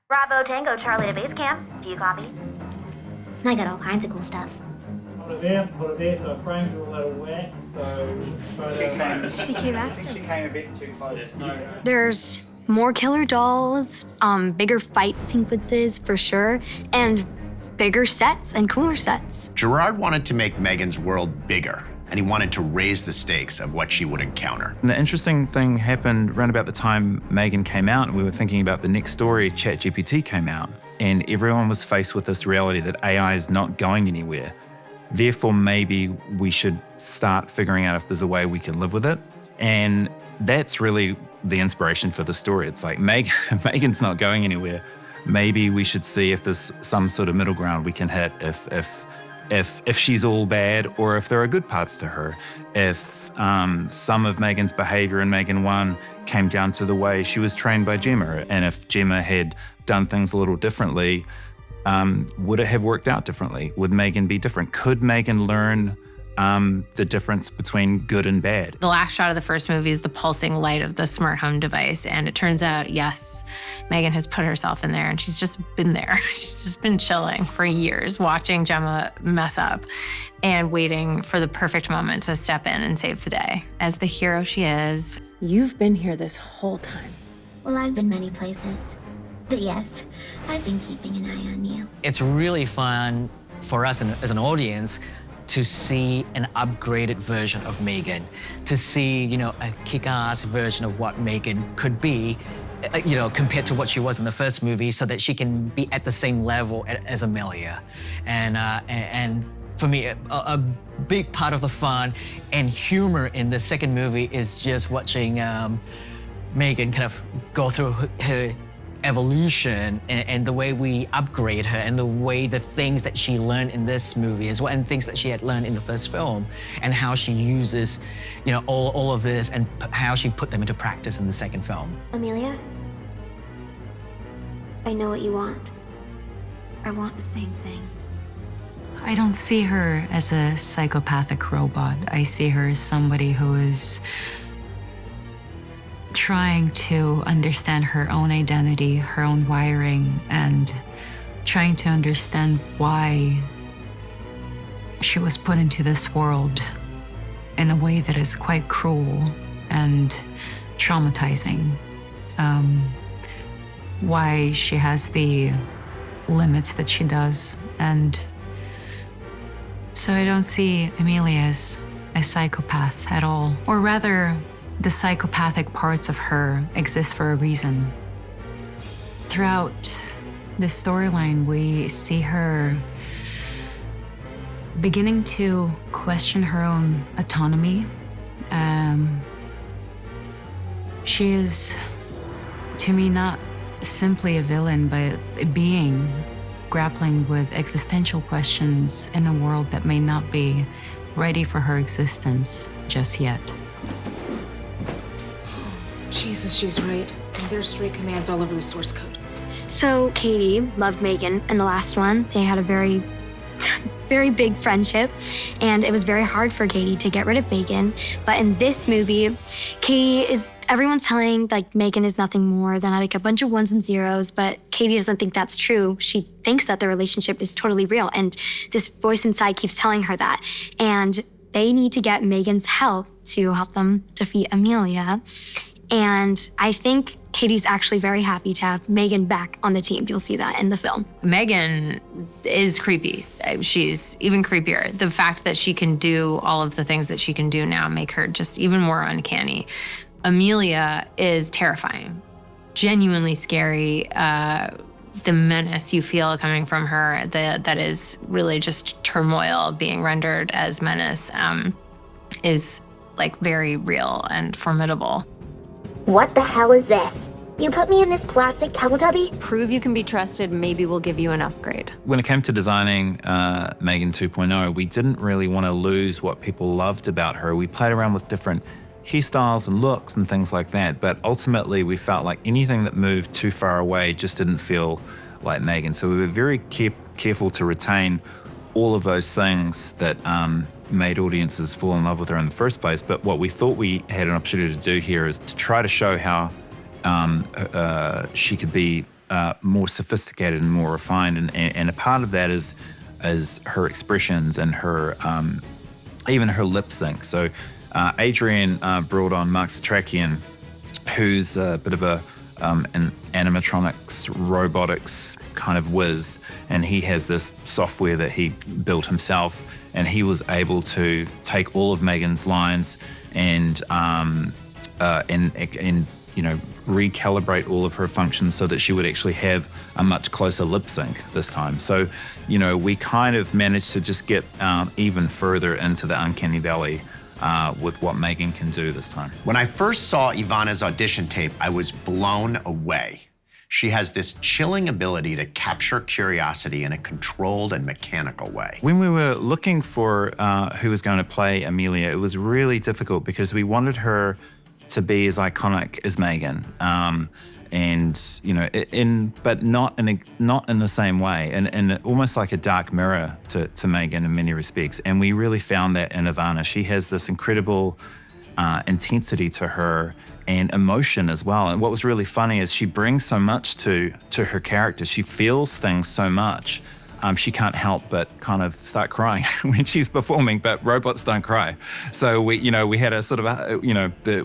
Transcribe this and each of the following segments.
Bravo Tango Charlie to base camp. Do you copy? I got all kinds of cool stuff. Put it there, so frames are a little wet, so She came I after think she me. came a bit too close. There's more killer dolls, bigger fight sequences for sure, and bigger sets and cooler sets. Gerard wanted to make Megan's world bigger, and he wanted to raise the stakes of what she would encounter. And the interesting thing happened around about the time M3GAN came out, and we were thinking about the next story, ChatGPT came out, and everyone was faced with this reality that AI is not going anywhere. Therefore, maybe we should start figuring out if there's a way we can live with it. And that's really the inspiration for the story. It's like Megan's not going anywhere. Maybe we should see if there's some sort of middle ground we can hit, if she's all bad or if there are good parts to her. If some of Megan's behavior in M3GAN 1 came down to the way she was trained by Gemma, and if Gemma had done things a little differently, would it have worked out differently? Would M3GAN be different? Could M3GAN learn the difference between good and bad? The last shot of the first movie is the pulsing light of the smart home device. And it turns out, yes, M3GAN has put herself in there and she's just been there. She's just been chilling for years, watching Gemma mess up and waiting for the perfect moment to step in and save the day. As the hero she is. You've been here this whole time. Well, I've been many places. But yes, I've been keeping an eye on you. It's really fun for us as an audience to see an upgraded version of M3GAN, to see, a kick-ass version of what M3GAN could be, compared to what she was in the first movie, so that she can be at the same level as Amelia. And for me, a big part of the fun and humor in the second movie is just watching M3GAN kind of go through her evolution and the way we upgrade her and the way the things that she learned in this movie as well and things that she had learned in the first film and how she uses, all of this and how she put them into practice in the second film. Amelia, I know what you want. I want the same thing. I don't see her as a psychopathic robot. I see her as somebody who is trying to understand her own identity, her own wiring, and trying to understand why she was put into this world in a way that is quite cruel and traumatizing. Why she has the limits that she does. And so I don't see Amelia as a psychopath at all. Or rather, the psychopathic parts of her exist for a reason. Throughout the storyline, we see her beginning to question her own autonomy. She is, to me, not simply a villain, but a being grappling with existential questions in a world that may not be ready for her existence just yet. Jesus, she's right. There's stray commands all over the source code. So Katie loved M3GAN in the last one. They had a very, very big friendship, and it was very hard for Katie to get rid of M3GAN. But in this movie, everyone's telling M3GAN is nothing more than a bunch of ones and zeros, but Katie doesn't think that's true. She thinks that the relationship is totally real, and this voice inside keeps telling her that. And they need to get M3GAN's help to help them defeat Amelia. And I think Katie's actually very happy to have M3GAN back on the team. You'll see that in the film. M3GAN is creepy. She's even creepier. The fact that she can do all of the things that she can do now make her just even more uncanny. Amelia is terrifying, genuinely scary. The menace you feel coming from her, that is really just turmoil being rendered as menace, is very real and formidable. What the hell is this? You put me in this plastic Teletubby? Prove you can be trusted, maybe we'll give you an upgrade. When it came to designing M3GAN 2.0, we didn't really want to lose what people loved about her. We played around with different hairstyles and looks and things like that, but ultimately we felt like anything that moved too far away just didn't feel like M3GAN. So we were very careful to retain all of those things that made audiences fall in love with her in the first place. But what we thought we had an opportunity to do here is to try to show how she could be more sophisticated and more refined, and a part of that is her expressions and her even her lip sync. So Adrian brought on Mark Satrakian, who's a bit of an animatronics, robotics kind of whiz, and he has this software that he built himself, and he was able to take all of Megan's lines and you know, recalibrate all of her functions so that she would actually have a much closer lip sync this time. So, you know, we kind of managed to just get even further into the uncanny valley with what Megan can do this time. When I first saw Ivanna's audition tape, I was blown away. She has this chilling ability to capture curiosity in a controlled and mechanical way. When we were looking for who was going to play Emilia, it was really difficult because we wanted her to be as iconic as Megan, and you know, but not in the same way, and almost like a dark mirror to Megan in many respects. And we really found that in Ivanna. She has this incredible intensity to her and emotion as well. And what was really funny is she brings so much to her character. She feels things so much. She can't help but kind of start crying when she's performing, but robots don't cry. So we had a sort of,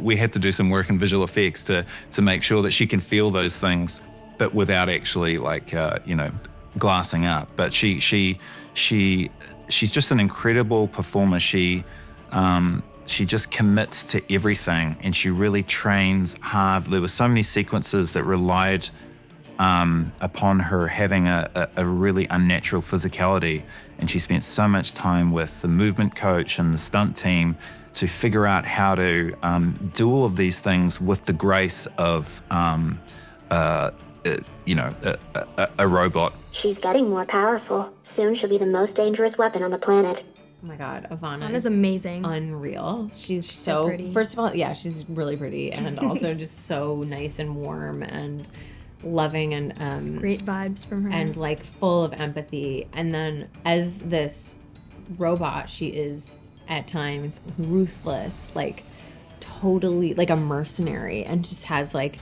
we had to do some work in visual effects to make sure that she can feel those things, but without actually glassing up. But she's just an incredible performer. She just commits to everything, and she really trains hard. There were so many sequences that relied upon her having a really unnatural physicality, and she spent so much time with the movement coach and the stunt team to figure out how to do all of these things with the grace of a robot. She's getting more powerful. Soon she'll be the most dangerous weapon on the planet. Oh my God, Ivanna Ivanna's amazing. Unreal. She's so pretty. First of all, yeah, she's really pretty, and also just so nice and warm and loving, and great vibes from her, and like full of empathy. And then as this robot, she is at times ruthless, like totally like a mercenary, and just has like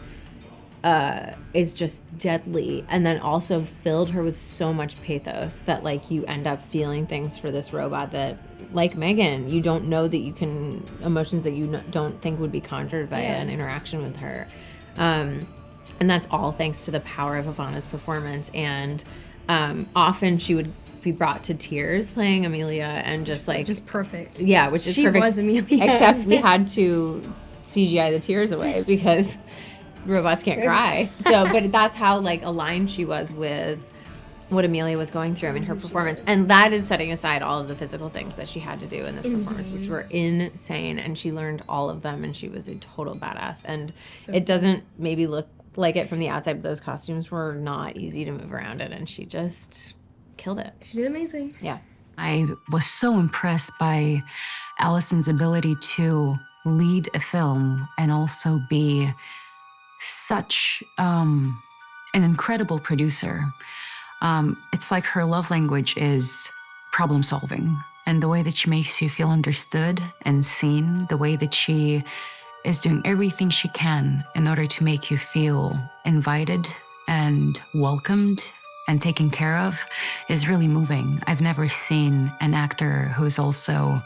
is just deadly, and then also filled her with so much pathos that like you end up feeling things for this robot that, like Megan, you don't know that you can, emotions that you don't think would be conjured by an interaction with her. And that's all thanks to the power of Ivanna's performance. And often she would be brought to tears playing Amelia, and just perfect. Yeah, which is she perfect. She was Amelia. Except we had to CGI the tears away because robots can't cry. So, but that's how like aligned she was with what Amelia was going through. I mean, her performance, and that is setting aside all of the physical things that she had to do in this performance, which were insane. And she learned all of them, and she was a total badass. And it doesn't maybe look like it from the outside, but those costumes were not easy to move around in, and she just killed it. She did amazing. Yeah. I was so impressed by Allison's ability to lead a film and also be such an incredible producer. It's like her love language is problem solving, and the way that she makes you feel understood and seen, the way that she is doing everything she can in order to make you feel invited and welcomed and taken care of is really moving. I've never seen an actor who's also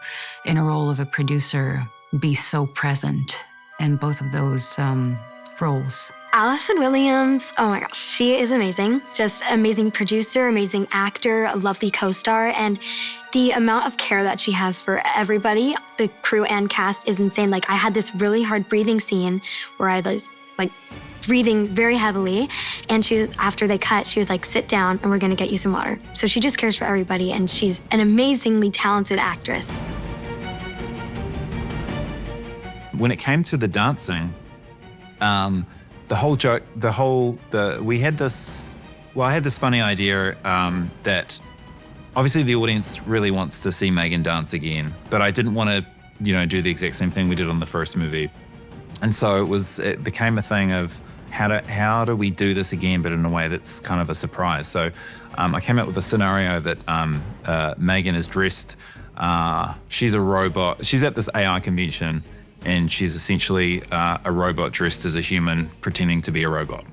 in a role of a producer be so present in both of those roles. Allison Williams, oh my gosh, she is amazing. Just amazing producer, amazing actor, a lovely co-star, and the amount of care that she has for everybody, the crew and cast, is insane. Like, I had this really hard breathing scene where I was like breathing very heavily, and after they cut, she was like, sit down and we're gonna get you some water. So she just cares for everybody, and she's an amazingly talented actress. When it came to the dancing, the whole joke, we had this, I had this funny idea that obviously the audience really wants to see Megan dance again, but I didn't want to, do the exact same thing we did on the first movie. And so it became a thing of how do we do this again, but in a way that's kind of a surprise. So I came up with a scenario that Megan is dressed, she's a robot, she's at this AI convention, and she's essentially a robot dressed as a human pretending to be a robot.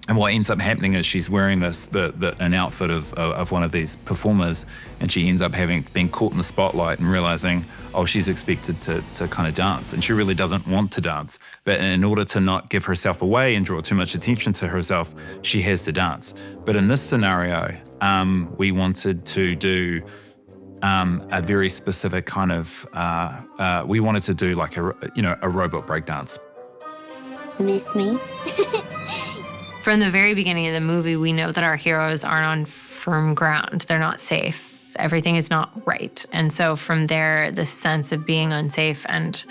And what ends up happening is she's wearing an outfit of one of these performers, and she ends up being caught in the spotlight and realizing, oh, she's expected to kind of dance, and she really doesn't want to dance. But in order to not give herself away and draw too much attention to herself, she has to dance. But in this scenario, we wanted to do a very specific kind of, we wanted to do like a robot breakdance. Miss me? From the very beginning of the movie, we know that our heroes aren't on firm ground. They're not safe. Everything is not right. And so from there, the sense of being unsafe and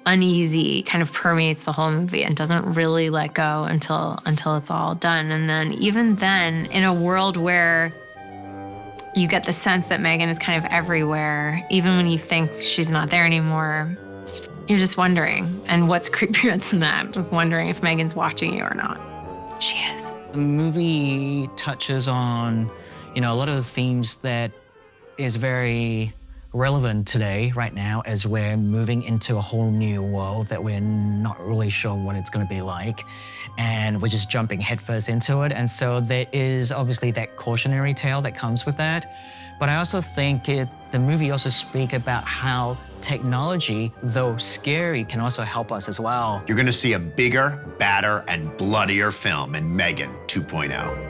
uneasy kind of permeates the whole movie and doesn't really let go until it's all done. And then even then, in a world where you get the sense that M3GAN is kind of everywhere, even when you think she's not there anymore, you're just wondering. And what's creepier than that, wondering if M3GAN's watching you or not. She is. The movie touches on, a lot of the themes that is very relevant today, right now, as we're moving into a whole new world that we're not really sure what it's going to be like. And we're just jumping headfirst into it. And so there is obviously that cautionary tale that comes with that. But I also think the movie also speaks about how technology, though scary, can also help us as well. You're gonna see a bigger, badder, and bloodier film in M3GAN 2.0.